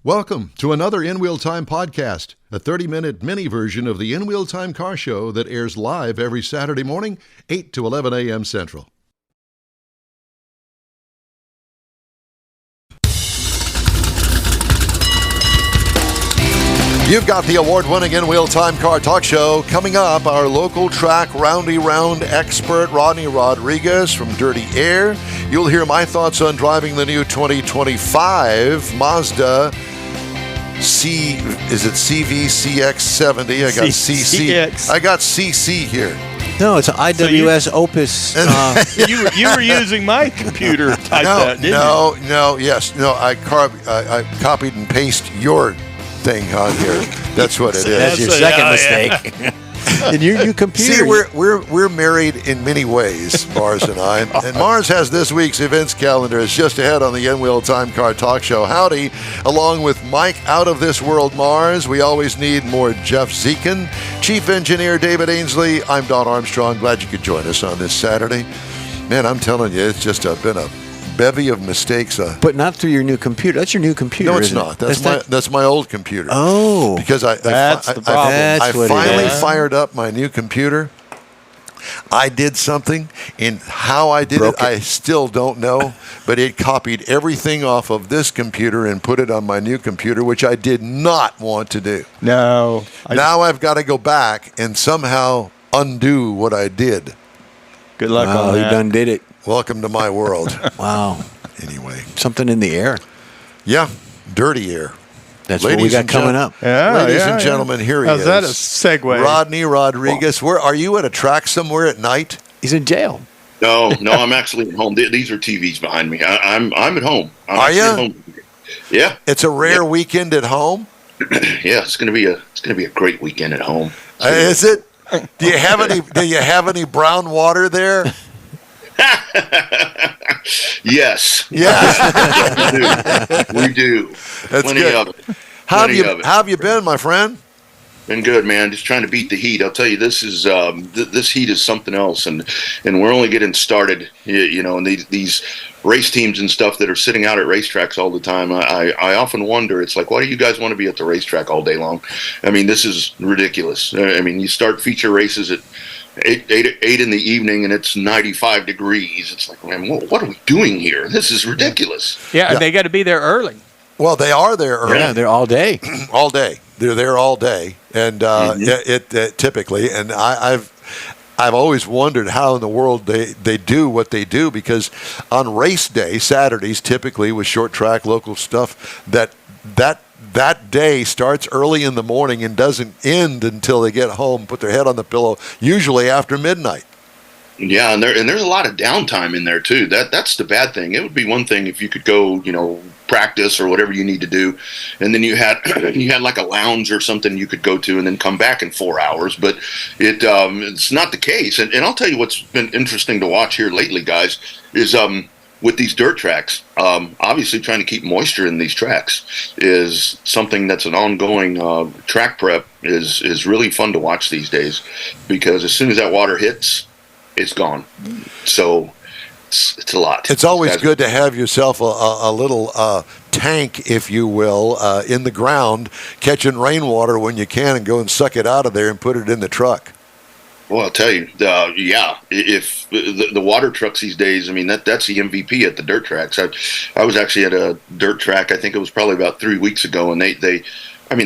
Welcome to another In Wheel Time podcast, a 30-minute mini version of the In Wheel Time car show that airs live every Saturday morning, 8 to 11 a.m. Central. You've got the award-winning In Wheel Time car talk show. Coming up, our local track roundy round expert, Rodney Rodriguez from Dirty Air. You'll hear my thoughts on driving the new 2025 Mazda CV CX-70. I got CC. I got CC here. No, it's an IWS Opus. You were using my computer type that, didn't you? No. I copied and pasted your thing on here. That's what it is. That's your second mistake. And your computer. See, we're married in many ways, Mars and I. And Mars has this week's events calendar. It's just ahead on the In Wheel Time Car Talk Show. Howdy, along with Mike Out of This World Mars. We always need more Jeff Zekin. Chief Engineer David Ainsley. I'm Don Armstrong. Glad you could join us on this Saturday. Man, I'm telling you, it's just been a bevy of mistakes. But not through your new computer. That's your new computer. No, it's not. That's my old computer. Oh, because I finally fired up my new computer. I did something, and how I did it, I still don't know. But it copied everything off of this computer and put it on my new computer, which I did not want to do. No. Now I've got to go back and somehow undo what I did. Good luck on that. You done did it. Welcome to my world. Wow. Anyway. Something in the air. Yeah. Dirty air. That's what we got coming up. Ladies and gentlemen, here he is. How's that a segue? Rodney Rodriguez. Where are you at a track somewhere at night? He's in jail. No, I'm actually at home. These are TVs behind me. I'm at home. Are you? Yeah. It's a rare weekend at home? Yeah, it's gonna be a great weekend at home. Is it? Do you have any brown water there? Yes. Yes. We do. That's Plenty good. of it. How have you been, my friend? Been good, man. Just trying to beat the heat. I'll tell you, this is this heat is something else, and we're only getting started. And these race teams and stuff that are sitting out at racetracks all the time. I often wonder. It's like, why do you guys want to be at the racetrack all day long? I mean, this is ridiculous. I mean, you start feature races at 8 in the evening, and it's 95 degrees. It's like, man, what are we doing here? This is ridiculous. Yeah. They got to be there early. Well, they are there early. Yeah, they're all day. All day. They're there all day, and it typically. And I've always wondered how in the world they do what they do, because on race day, Saturdays typically with short track local stuff, that day starts early in the morning and doesn't end until they get home, put their head on the pillow, usually after midnight. Yeah, and there's a lot of downtime in there too. That's the bad thing. It would be one thing if you could go, practice or whatever you need to do, and then you had like a lounge or something you could go to and then come back in 4 hours. But it's not the case. And I'll tell you what's been interesting to watch here lately, guys, is with these dirt tracks. Obviously, trying to keep moisture in these tracks is something that's an ongoing track prep. Is really fun to watch these days, because as soon as that water hits, it's gone. So it's a lot. It's always good to have yourself a little tank, if you will, in the ground, catching rainwater when you can, and go and suck it out of there and put it in the truck. Well, I'll tell you, if the water trucks these days, I mean, that's the MVP at the dirt tracks. I was actually at a dirt track, I think it was probably about 3 weeks ago, and they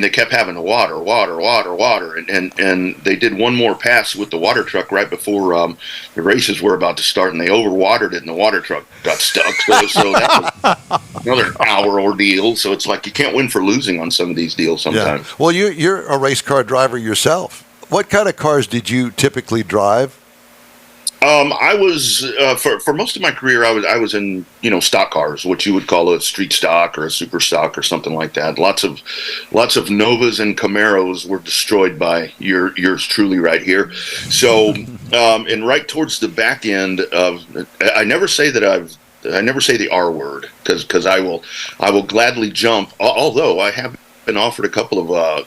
kept having the water, and they did one more pass with the water truck right before the races were about to start, and they overwatered it, and the water truck got stuck. So that was another hour ordeal. So it's like you can't win for losing on some of these deals sometimes. Yeah. Well, you're a race car driver yourself. What kind of cars did you typically drive? I was for most of my career, I was in stock cars, what you would call a street stock or a super stock or something like that. Lots of Novas and Camaros were destroyed by yours truly right here. So and right towards the back end of, I never say the R word, because I will gladly jump. Although I have been offered a couple of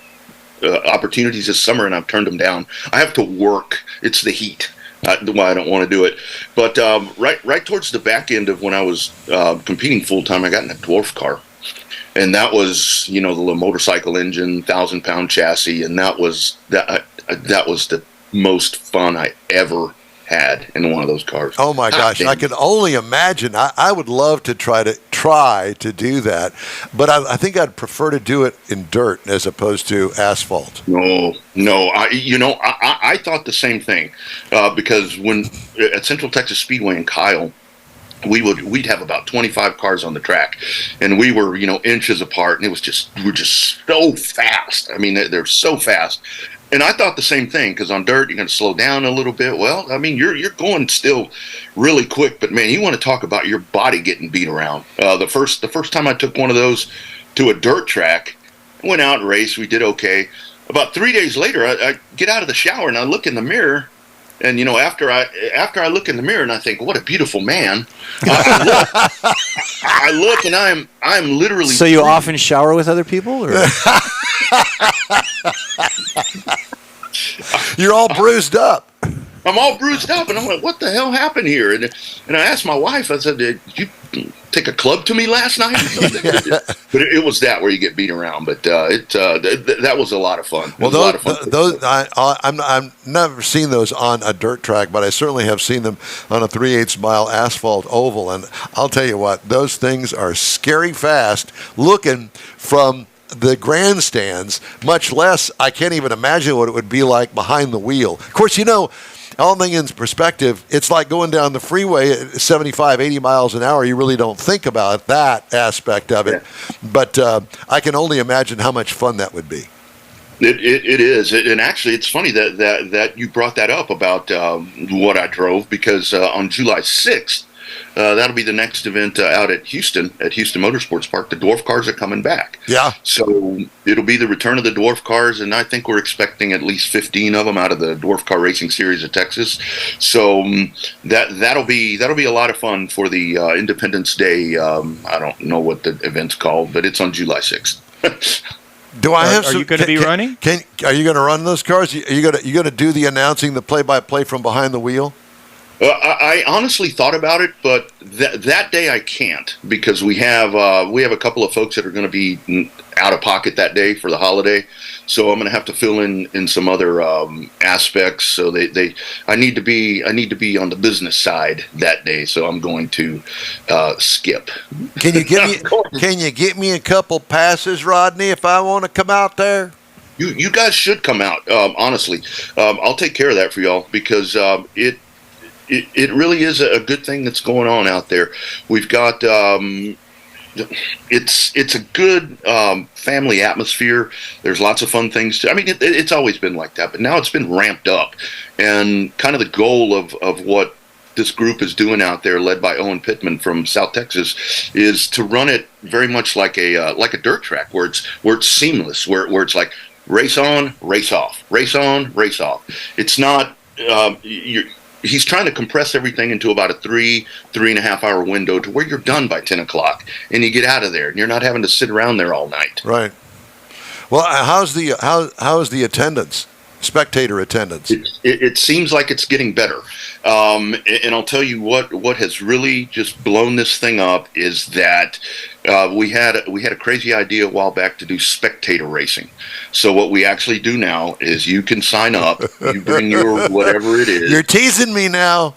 opportunities this summer, and I've turned them down. I have to work. It's the heat. Why I don't want to do it. But right towards the back end of when I was competing full time, I got in a dwarf car, and that was, the motorcycle engine, 1,000-pound chassis, and that was the most fun I ever had in one of those cars. Oh my gosh, I can only imagine. I would love to try to do that, but I think I'd prefer to do it in dirt as opposed to asphalt. No, I thought the same thing, because when at Central Texas Speedway in Kyle, we'd have about 25 cars on the track, and we were, inches apart, and we're just so fast. I mean, they're so fast. And I thought the same thing, because on dirt, you're going to slow down a little bit. Well, I mean, you're going still really quick, but man, you want to talk about your body getting beat around. The first time I took one of those to a dirt track, I went out and raced. We did okay. About 3 days later, I get out of the shower and I look in the mirror, and after I look in the mirror and I think, what a beautiful man. I look and I'm literally. So you often shower with other people, or? You're all bruised up. I'm all bruised up, and I'm like, what the hell happened here? And I asked my wife, I said, did you take a club to me last night? But it was that where you get beat around. But that was a lot of fun. Well, I've never seen those on a dirt track, but I certainly have seen them on a 3/8 mile asphalt oval. And I'll tell you what, those things are scary fast looking from the grandstands, much less I can't even imagine what it would be like behind the wheel. Of course, all things in perspective, it's like going down the freeway at 75, 80 miles an hour. You really don't think about that aspect of it. Yeah. But I can only imagine how much fun that would be. It is. And actually, it's funny that you brought that up about what I drove, because on July 6th, that'll be the next event out at Houston Motorsports Park. The dwarf cars are coming back. Yeah. So it'll be the return of the dwarf cars, and I think we're expecting at least 15 of them out of the Dwarf Car Racing Series of Texas. So that'll be a lot of fun for the Independence Day. I don't know what the event's called, but it's on July 6th. Do I have? Are you going to be running? Are you going to run those cars? Are you going to do the announcing, the play-by-play from behind the wheel? I honestly thought about it, but that day I can't, because we have a couple of folks that are going to be out of pocket that day for the holiday, so I'm going to have to fill in some other aspects. So I need to be on the business side that day, so I'm going to skip. Can you get me a couple passes, Rodney, if I want to come out there? You guys should come out. Honestly, I'll take care of that for y'all, because it really is a good thing that's going on out there. We've got it's a good family atmosphere. There's lots of fun things I mean, it's always been like that, but now it's been ramped up. And kind of the goal of what this group is doing out there, led by Owen Pittman from South Texas, is to run it very much like a dirt track, where it's seamless, where it's like race on, race off, race on, race off. It's not he's trying to compress everything into about a 3.5 hour window, to where you're done by 10 o'clock and you get out of there and you're not having to sit around there all night. Right. Well, how's the attendance, spectator attendance? It seems like it's getting better. And I'll tell you what has really just blown this thing up is that we had a crazy idea a while back to do spectator racing. So what we actually do now is you can sign up, you bring your whatever it is. You're teasing me now.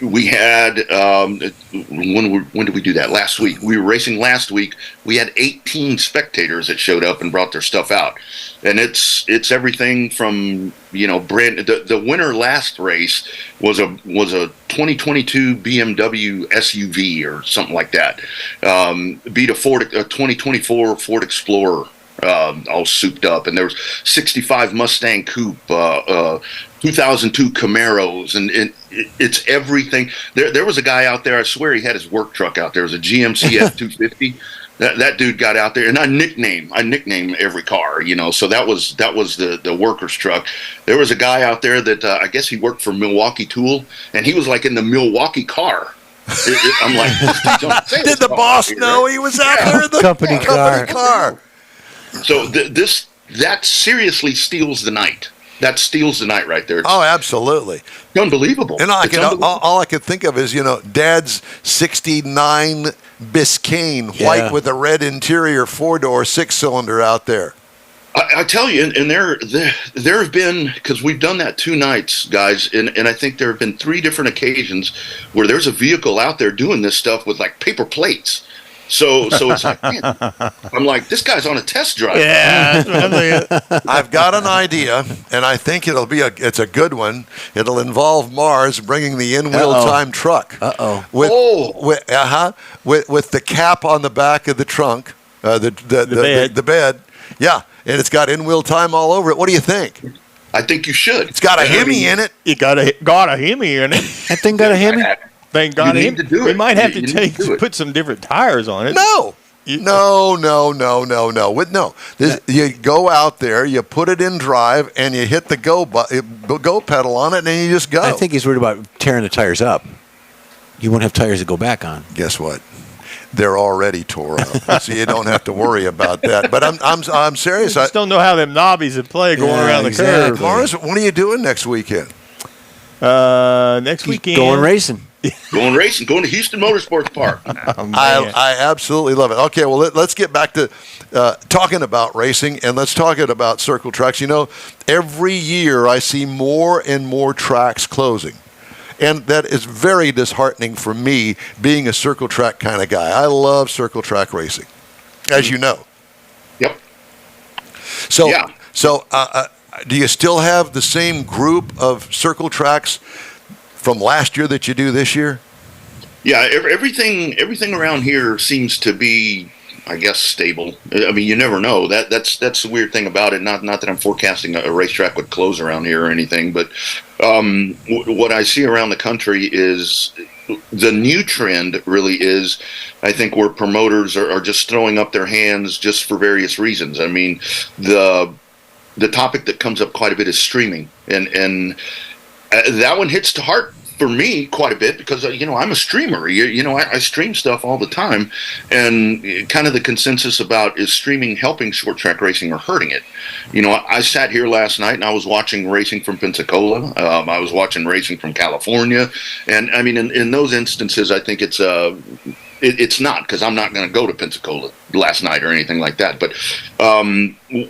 We had when did we do that? Last week. We were racing last week. We had 18 spectators that showed up and brought their stuff out, and it's everything from the winner last race was a 2022 BMW SUV or something like that. Beat a 2024 Ford Explorer. All souped up, and there was 65 Mustang Coupe, 2002 Camaros, and it's everything. There was a guy out there, I swear he had his work truck out there. It was a GMC F250. That dude got out there, and I nickname every car, so that was the worker's truck. There was a guy out there that I guess he worked for Milwaukee Tool, and he was like in the Milwaukee car. I'm like, did the boss know he was out there in the company car? So that seriously steals the night. That steals the night right there. Oh, absolutely. It's unbelievable. And all I could think of is, Dad's 69 Biscayne, white with a red interior, 4-door, 6-cylinder out there. I tell you, and there have been, because we've done that 2 nights, guys, and I think there have been 3 different occasions where there's a vehicle out there doing this stuff with like paper plates. So it's like, man, I'm like, this guy's on a test drive. Yeah. I've got an idea, and I think it's a good one. It'll involve Mars bringing the in-wheel time truck. With the cap on the back of the trunk, the bed. Yeah, and it's got in-wheel time all over it. What do you think? I think you should. It's got a Hemi in it. You got a Hemi in it. That thing got a Hemi? Thank God. We might have to put some different tires on it. No. You go out there, you put it in drive, and you hit the go pedal on it, and then you just go. I think he's worried about tearing the tires up. You won't have tires to go back on. Guess what? They're already tore up, so you don't have to worry about that. But I'm serious. I just don't know how them knobbies would play going around the curve. Mars, what are you doing next weekend? Next weekend, going racing. Going to Houston Motorsports Park. I absolutely love it. Okay, well, let's get back to talking about racing, and let's talk about circle tracks. You know, every year I see more and more tracks closing, and that is very disheartening for me, being a circle track kind of guy. I love circle track racing, as you know. Yep. So do you still have the same group of circle tracks from last year that you do this year? Yeah, everything around here seems to be, I guess, stable. I mean, you never know. That's the weird thing about it. Not that I'm forecasting a racetrack would close around here or anything, but what I see around the country is the new trend really is, I think, where promoters are just throwing up their hands just for various reasons. I mean, the topic that comes up quite a bit is streaming, and that one hits to heart for me quite a bit because, I'm a streamer. I stream stuff all the time, and kind of the consensus about is streaming helping short track racing or hurting it? I sat here last night and I was watching racing from Pensacola. I was watching racing from California, and I mean, in those instances, I think it's not, because I'm not going to go to Pensacola last night or anything like that. But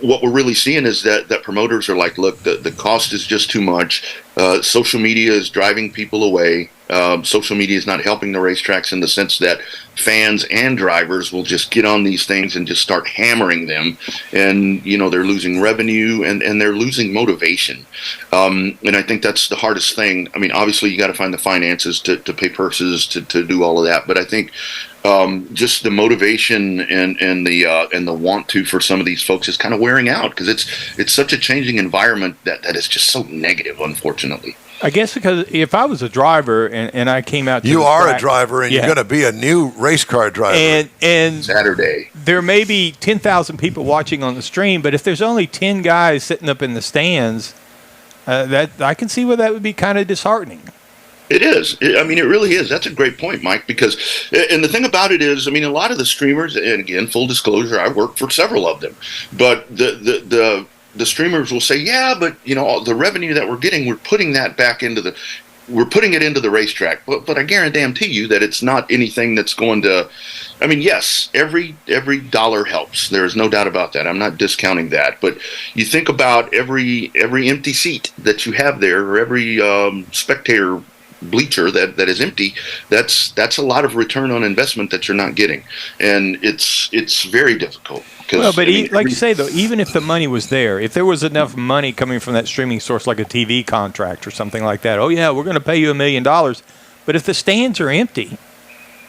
what we're really seeing is that promoters are like, look, the cost is just too much. Social media is driving people away. Social media is not helping the racetracks in the sense that fans and drivers will just get on these things and just start hammering them. And, they're losing revenue and they're losing motivation. And I think that's the hardest thing. I mean, obviously you got to find the finances to pay purses to do all of that. But I think just the motivation and the want to for some of these folks is kind of wearing out, because it's such a changing environment that is just so negative, unfortunately. I guess because if I was a driver and I came out to you the are track, a driver, and you're going to be a new race car driver. And Saturday, there may be 10,000 people watching on the stream, but if there's only 10 guys sitting up in the stands, that I can see where that would be kind of disheartening. It is. I mean, it really is. That's a great point, Mike, because, and the thing about it is, I mean, a lot of the streamers, and again, full disclosure, I work for several of them, but the streamers will say, yeah, but, the revenue that we're getting, we're putting that back we're putting it into the racetrack. But I guarantee you that it's not anything that's going to, I mean, yes, every dollar helps. There is no doubt about that. I'm not discounting that. But you think about every empty seat that you have there, or every spectator bleacher that is empty, that's a lot of return on investment that you're not getting, and it's very difficult. Well, but like you say, though, even if the money was there, if there was enough money coming from that streaming source, like a TV contract or something like that, oh yeah, we're going to pay you $1 million, but if the stands are empty,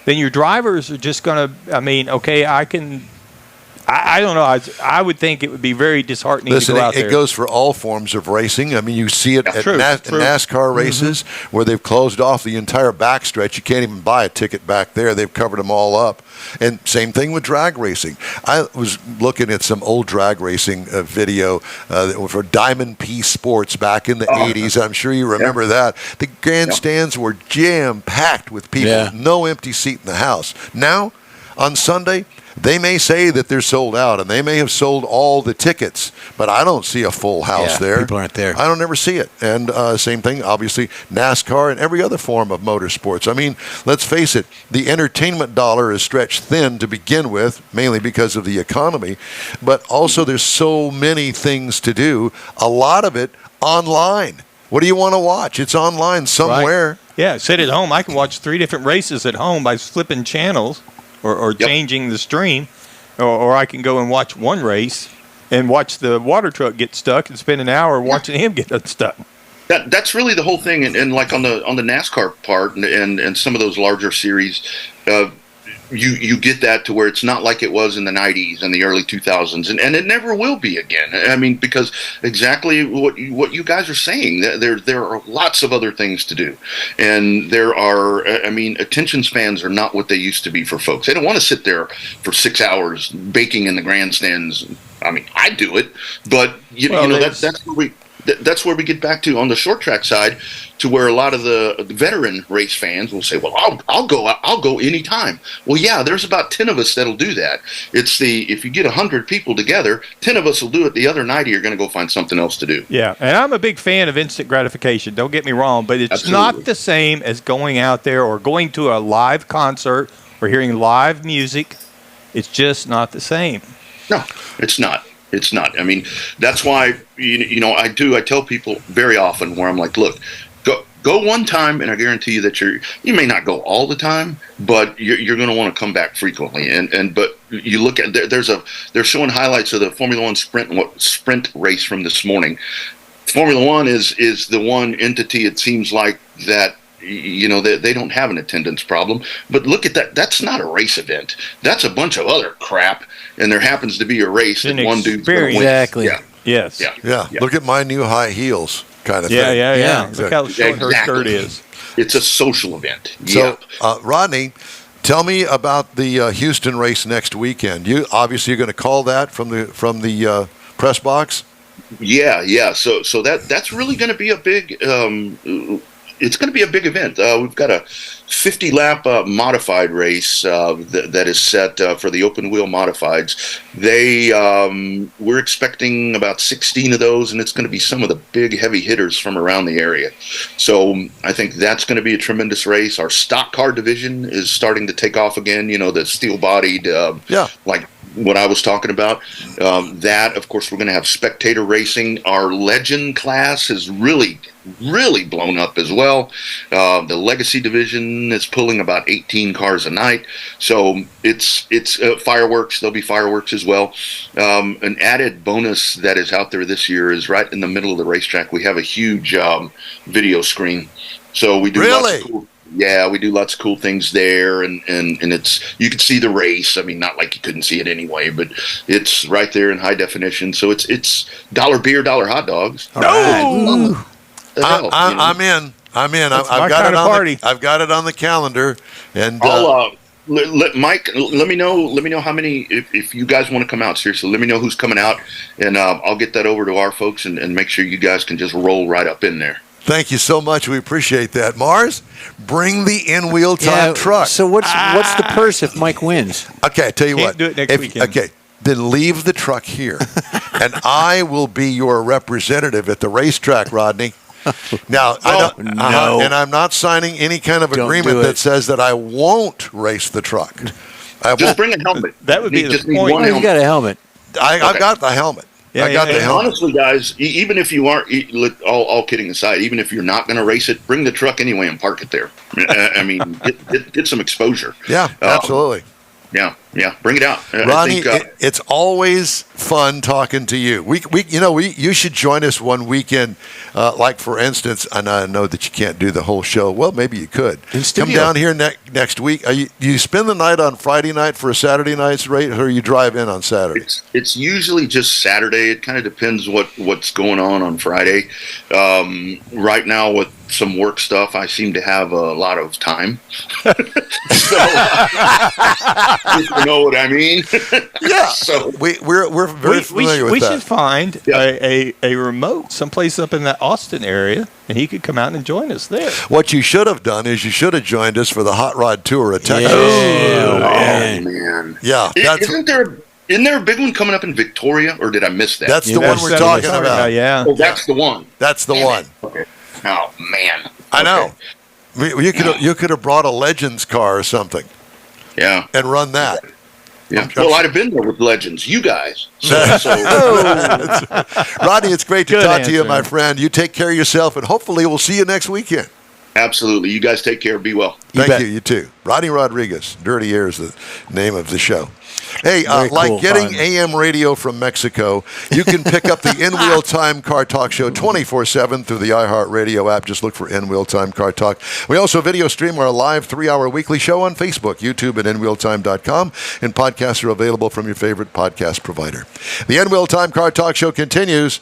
then your drivers are just going to, I mean, okay, I don't know. I would think it would be very disheartening to go out there. It goes for all forms of racing. I mean, you see it at NASCAR races where they've closed off the entire backstretch. You can't even buy a ticket back there. They've covered them all up. And same thing with drag racing. I was looking at some old drag racing video for Diamond P Sports back in the 80s. I'm sure you remember that. The grandstands were jam-packed with people. No empty seat in the house. Now, on Sunday, they may say that they're sold out, and they may have sold all the tickets, but I don't see a full house there. People aren't there. I don't ever see it. And same thing, obviously, NASCAR and every other form of motorsports. I mean, let's face it, the entertainment dollar is stretched thin to begin with, mainly because of the economy, but also there's so many things to do, a lot of it online. What do you want to watch? It's online somewhere. Right. Yeah, sit at home. I can watch 3 different races at home by flipping channels or changing the stream, or I can go and watch one race and watch the water truck get stuck and spend an hour watching him get unstuck. That's really the whole thing, and like on the NASCAR part and some of those larger series, you get that to where it's not like it was in the 90s and the early 2000s, and it never will be again. I mean, because exactly what you guys are saying, there are lots of other things to do, and there are, I mean, attention spans are not what they used to be for folks. They don't want to sit there for 6 hours baking in the grandstands. I mean, I do it, but you know that's where we get back to on the short track side, to where a lot of the veteran race fans will say, well, I'll go anytime. Well, yeah, there's about 10 of us that'll do that. If you get 100 people together, 10 of us will do it. The other 90 are going to go find something else to do. Yeah, and I'm a big fan of instant gratification. Don't get me wrong, but it's not the same as going out there or going to a live concert or hearing live music. It's just not the same. No, it's not. It's not. I mean, that's why, I tell people very often where I'm like, look, go one time, and I guarantee you that you may not go all the time, but you're going to want to come back frequently. But you look at, they're showing highlights of the Formula One sprint race from this morning. Formula One is the one entity, it seems like, that they don't have an attendance problem. But look at that. That's not a race event. That's a bunch of other crap. And there happens to be a race that one dude's going to win. Exactly. Yeah. Yes. Yeah. Look at my new high heels kind of thing. Yeah. Look how short her skirt is. It's a social event. So, Rodney, tell me about the Houston race next weekend. You're going to call that from the press box? Yeah. So that's really going to be a big. It's going to be a big event. We've got a 50-lap modified race that is set for the open wheel modifieds. We're expecting about 16 of those, and it's going to be some of the big heavy hitters from around the area. So I think that's going to be a tremendous race. Our stock car division is starting to take off again. The steel-bodied, like what I was talking about. That, of course, we're going to have spectator racing. Our legend class has really blown up as well. The legacy division is pulling about 18 cars a night. So it's fireworks. There'll be fireworks as well. An added bonus that is out there this year is right in the middle of the racetrack. We have a huge video screen. So we do lots of cool. Yeah, we do lots of cool things there, and you can see the race. I mean, not like you couldn't see it anyway, but it's right there in high definition. So it's dollar beer, dollar hot dogs. I'm in. I've got it on the calendar, and Mike, let me know how many. If you guys want to come out, seriously, let me know who's coming out, and I'll get that over to our folks and make sure you guys can just roll right up in there. Thank you so much. We appreciate that. Mars, bring the in-wheel time truck. So what's the purse if Mike wins? Okay, I tell you what. Do it next weekend. Okay, then leave the truck here, and I will be your representative at the racetrack, Rodney. Now, and I'm not signing any kind of agreement that says that I won't race the truck. Just bring a helmet. That would be the point. You got a helmet. I've got the helmet. Yeah, I got the helmet. Honestly, guys, even if you aren't, all kidding aside, even if you're not going to race it, bring the truck anyway and park it there. I mean, get some exposure. Yeah, absolutely. Yeah, bring it out. Ronnie, it's always fun talking to you. You should join us one weekend. Like, for instance, and I know that you can't do the whole show. Well, maybe you could. Come down here next week. You spend the night on Friday night for a Saturday night's race, or you drive in on Saturday? It's usually just Saturday. It kind of depends what's going on Friday. Right now, with some work stuff, I seem to have a lot of time. So, you know what I mean? Yeah. So we're very familiar with we that. should find a remote someplace up in that Austin area, and he could come out and join us there. What you should have done is you should have joined us for the Hot Rod Tour of Texas. oh man. Yeah, Isn't there a big one coming up in Victoria, or did I miss that? That's the one we're talking about. Yeah. Oh, that's the one. That's the one. Okay. Oh man. I know. Okay. You could have brought a Legends car or something Yeah. and run that. Yeah. Well, I'd have been there with Legends, you guys. So Rodney, it's great to Good talk to you, answer. my friend. You take care of yourself, and hopefully we'll see you next weekend. absolutely. You guys take care. Be well. Thank you. You too. Rodney Rodriguez. Dirty Air is the name of the show. Hey, Very like cool, getting fun. AM radio from Mexico, you can pick up the In Wheel Time Car Talk Show 24/7 through the iHeartRadio app. Just look for In Wheel Time Car Talk. We also video stream our live 3-hour weekly show on Facebook, YouTube, and InWheelTime.com, and podcasts are available from your favorite podcast provider. The In Wheel Time Car Talk Show continues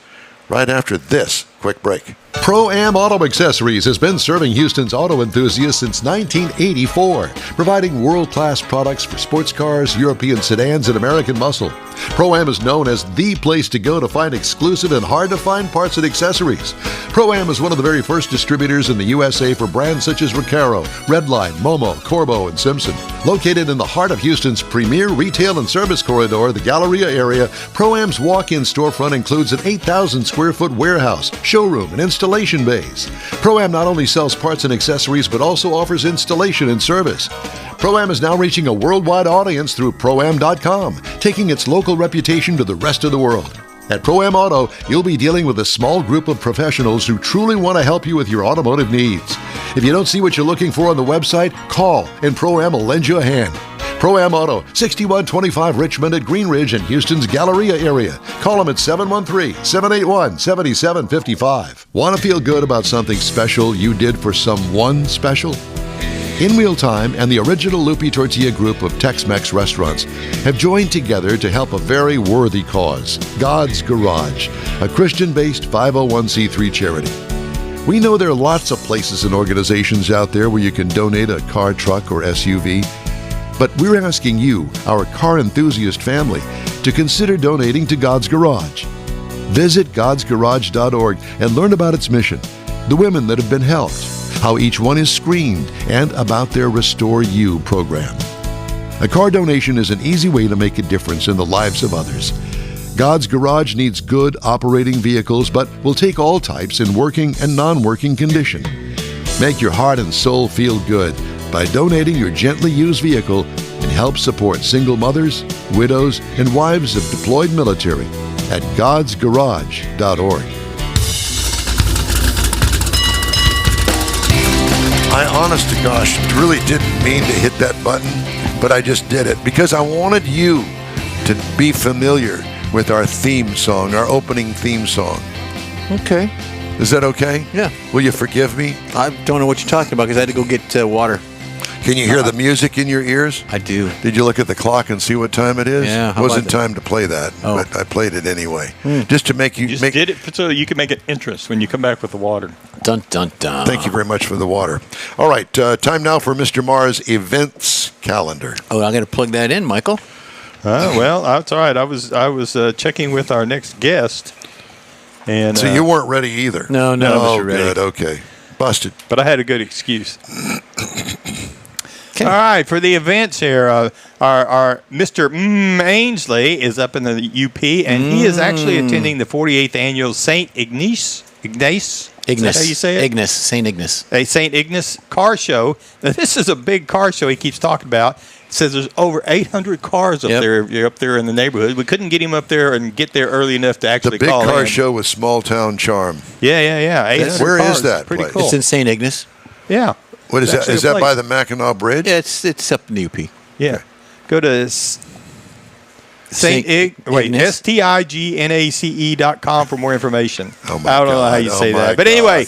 right after this quick break. Pro-Am Auto Accessories has been serving Houston's auto enthusiasts since 1984, providing world-class products for sports cars, European sedans, and American muscle. Pro-Am is known as the place to go to find exclusive and hard-to-find parts and accessories. Pro-Am is one of the very first distributors in the USA for brands such as Recaro, Redline, Momo, Corbo, and Simpson. Located in the heart of Houston's premier retail and service corridor, the Galleria area, Pro-Am's walk-in storefront includes an 8,000-square-foot warehouse, showroom, and installation bays. Pro-Am not only sells parts and accessories, but also offers installation and service. Pro-Am is now reaching a worldwide audience through Pro-Am.com, taking its local reputation to the rest of the world. At Pro-Am Auto, you'll be dealing with a small group of professionals who truly want to help you with your automotive needs. If you don't see what you're looking for on the website, call and Pro-Am will lend you a hand. Pro-Am Auto, 6125 Richmond at Green Ridge in Houston's Galleria area. Call them at 713-781-7755. Want to feel good about something special you did for someone special? In Wheel Time and the original Lupi Tortilla group of Tex-Mex restaurants have joined together to help a very worthy cause, God's Garage, a Christian-based 501c3 charity. We know there are lots of places and organizations out there where you can donate a car, truck, or SUV, but we're asking you, our car enthusiast family, to consider donating to God's Garage. Visit godsgarage.org and learn about its mission, the women that have been helped, how each one is screened, and about their Restore You program. A car donation is an easy way to make a difference in the lives of others. God's Garage needs good operating vehicles, but will take all types in working and non-working condition. Make your heart and soul feel good by donating your gently used vehicle and help support single mothers, widows, and wives of deployed military at godsgarage.org. I, honest to gosh, really didn't mean to hit that button, but I just did it because I wanted you to be familiar with our theme song, our opening theme song. Okay. Is that okay? Yeah. Will you forgive me? I don't know what you're talking about because I had to go get water. Can you hear the music in your ears? I do. Did you look at the clock and see what time it is? Yeah, It how wasn't about that? time to play that, Oh. but I played it anyway. Just to make you... You just did it so you can make it interest when you come back with the water. Dun, dun, dun. Thank you very much for the water. All right, time now for Mr. Marr's events calendar. Oh, I got to plug that in, Michael. Well, that's all right. I was checking with our next guest, and So you weren't ready either? No, none of us Oh, are ready. good, okay. Busted. but I had a good excuse. Okay. All right, for the events here, our Mr. Ainsley is up in the UP, and he is actually attending the 48th annual St. Ignace. Is that how you say it? Ignace. St. Ignace. A St. Ignace car show. Now, this is a big car show he keeps talking about. It says there's over 800 cars up Yep. there. You're up there in the neighborhood. We couldn't get him up there and get there early enough to The actually big call car in. show with small town charm. Yeah. 800 Where is cars. that Pretty place? cool. It's in St. Ignace. Yeah. What is It's that? actually Is a that by place. the Mackinac Bridge? Yeah, it's up in the UP. Yeah. Go to Saint Ignace. STIGNACE.com for more information. Oh my I don't know God. how you Oh say my that. But God. anyway,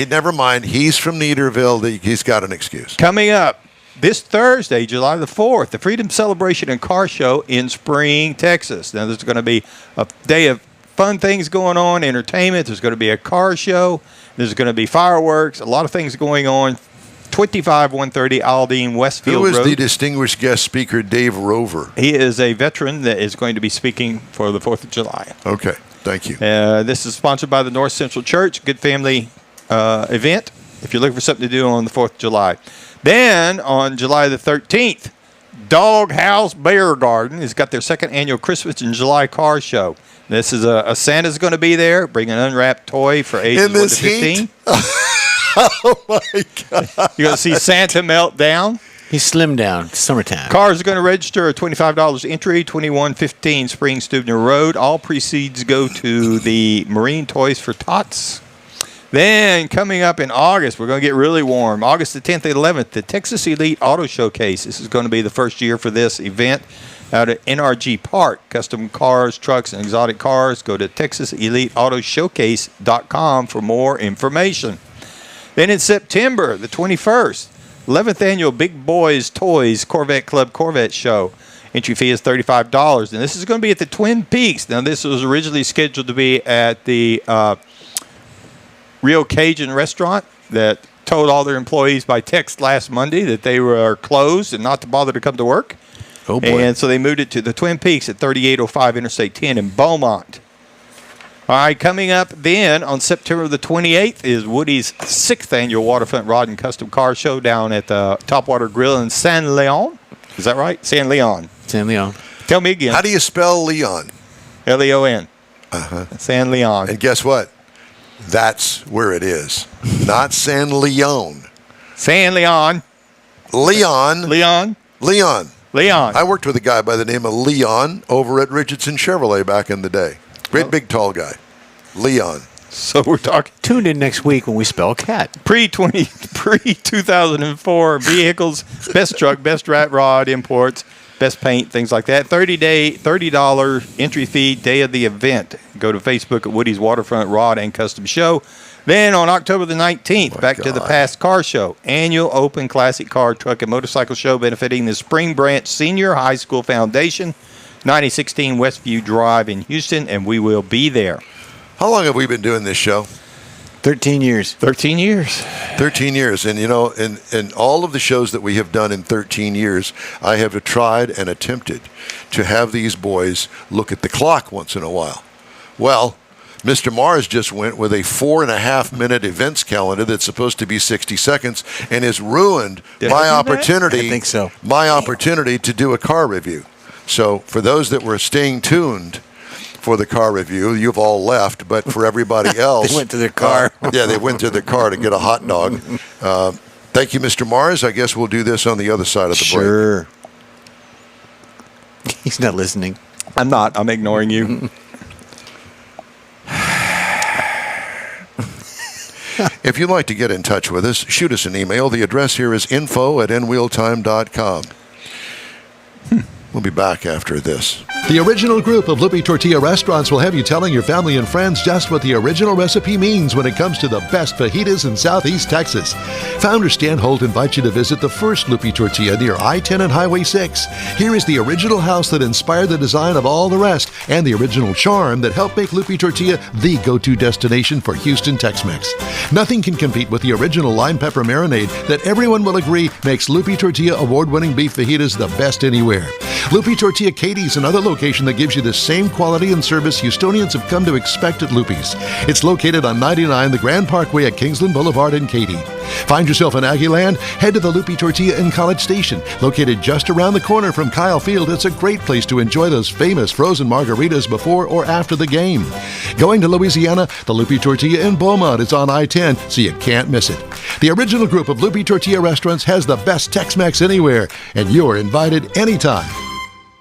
Never mind. He's from Neaterville. He's got an excuse. coming up this Thursday, July the 4th, the Freedom Celebration and Car Show in Spring, Texas. Now, there's going to be a day of fun things going on, entertainment. There's going to be a car show. There's going to be fireworks, a lot of things going on. 25130 Aldine Westfield Who is Road. the distinguished guest speaker, Dave Rover? He is a veteran that is going to be speaking for the 4th of July. Okay, thank you. This is sponsored by the North Central Church. Good family event if you're looking for something to do on the 4th of July. Then on July the 13th, Doghouse Bear Garden has got their second annual Christmas in July car show. This is a Santa's going to be there, bring an unwrapped toy for ages In 1 to this 15. heat? Oh, my God. You're going to see Santa melt down. He's slimmed down. It's summertime. Cars are going to register a $25 entry, 2115 Spring Stubner Road. All proceeds go to the Marine Toys for Tots. Then coming up in August, we're going to get really warm. August the 10th and 11th, the Texas Elite Auto Showcase. This is going to be the first year for this event out at NRG Park. Custom cars, trucks, and exotic cars. Go to TexasEliteAutoShowcase.com for more information. Then in September the 21st, 11th Annual Big Boys Toys Corvette Club Corvette Show. Entry fee is $35, and this is going to be at the Twin Peaks. Now, this was originally scheduled to be at the Rio Cajun restaurant that told all their employees by text last Monday that they were closed and not to bother to come to work. Oh, boy. And so they moved it to the Twin Peaks at 3805 Interstate 10 in Beaumont. All right, coming up then on September the 28th is Woody's 6th Annual Waterfront Rod and Custom Car Show down at the Topwater Grill in San Leon. Is that right? San Leon. San Leon. Tell me again. How do you spell Leon? Leon. Uh-huh. San Leon. And guess what? That's where it is. Not San Leon. San Leon. Leon. Leon. Leon. Leon. I worked with a guy by the name of Leon over at Richardson Chevrolet back in the day. Great big tall guy. Leon. So we're talking Tune in next week when we spell cat. pre-2004 vehicles, best truck, best rat rod imports, best paint, things like that. $30 entry fee, day of the event. Go to Facebook at Woody's Waterfront Rod and Custom Show. Then on October the 19th, back to the Past Car Show, annual open classic car, truck, and motorcycle show benefiting the Spring Branch Senior High School Foundation, 9016 Westview Drive in Houston, and we will be there. How long have we been doing this show? 13 years. 13 years. 13 years. And, you know, in all of the shows that we have done in 13 years, I have tried and attempted to have these boys look at the clock once in a while. Well, Mr. Mars just went with a 4.5-minute events calendar that's supposed to be 60 seconds and has ruined my opportunity. I think so. My opportunity to do a car review. So for those that were staying tuned for the car review, you've all left, but for everybody else, They went to their car. they went to their car to get a hot dog. Thank you, Mr. Mars. I guess we'll do this on the other side of the break. Sure. He's not listening. I'm not. I'm ignoring you. If you'd like to get in touch with us, shoot us an email. The address here is info@nwheeltime.com. We'll be back after this. The original group of Lupe Tortilla restaurants will have you telling your family and friends just what the original recipe means when it comes to the best fajitas in Southeast Texas. Founder Stan Holt invites you to visit the first Lupe Tortilla near I-10 and Highway 6. Here is the original house that inspired the design of all the rest and the original charm that helped make Lupe Tortilla the go-to destination for Houston Tex-Mex. Nothing can compete with the original lime pepper marinade that everyone will agree makes Lupe Tortilla award-winning beef fajitas the best anywhere. Lupe Tortilla Katie's another location that gives you the same quality and service Houstonians have come to expect at Lupe's. It's located on 99 the Grand Parkway at Kingsland Boulevard in Katy. Find yourself in Aggieland? Head to the Lupe Tortilla in College Station. Located just around the corner from Kyle Field, it's a great place to enjoy those famous frozen margaritas before or after the game. Going to Louisiana, the Lupe Tortilla in Beaumont is on I-10, so you can't miss it. The original group of Lupe Tortilla restaurants has the best Tex-Mex anywhere, and you're invited anytime.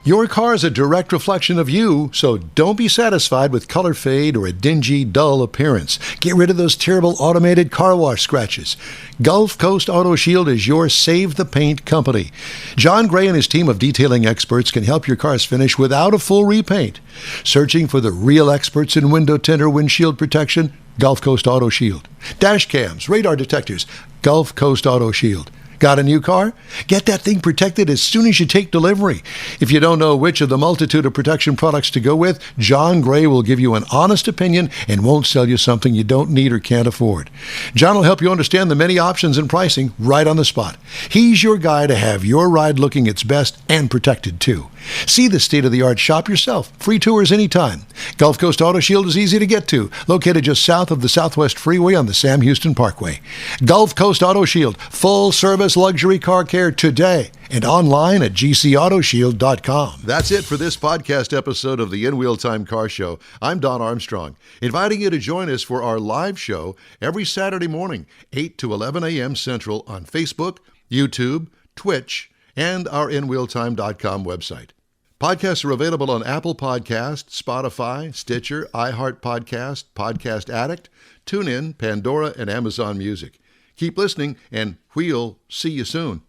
Your car is a direct reflection of you, so don't be satisfied with color fade or a dingy, dull appearance. Get rid of those terrible automated car wash scratches. Gulf Coast Auto Shield is your Save the Paint company. John Gray and his team of detailing experts can help your cars finish without a full repaint. Searching for the real experts in window tint or windshield protection? Gulf Coast Auto Shield. Dash cams, radar detectors? Gulf Coast Auto Shield. Got a new car? Get that thing protected as soon as you take delivery. If you don't know which of the multitude of protection products to go with, John Gray will give you an honest opinion and won't sell you something you don't need or can't afford. John will help you understand the many options and pricing right on the spot. He's your guy to have your ride looking its best and protected too. See the state-of-the-art shop yourself. Free tours anytime. Gulf Coast Auto Shield is easy to get to, located just south of the Southwest Freeway on the Sam Houston Parkway. Gulf Coast Auto Shield, full-service luxury car care today, and online at gcautoshield.com. That's it for this podcast episode of the In Wheel Time Car Show. I'm Don Armstrong, inviting you to join us for our live show every Saturday morning, 8 to 11 a.m. Central on Facebook, YouTube, Twitch, and our InWheelTime.com website. Podcasts are available on Apple Podcasts, Spotify, Stitcher, iHeart Podcast, Podcast Addict, TuneIn, Pandora, and Amazon Music. Keep listening, and we'll see you soon.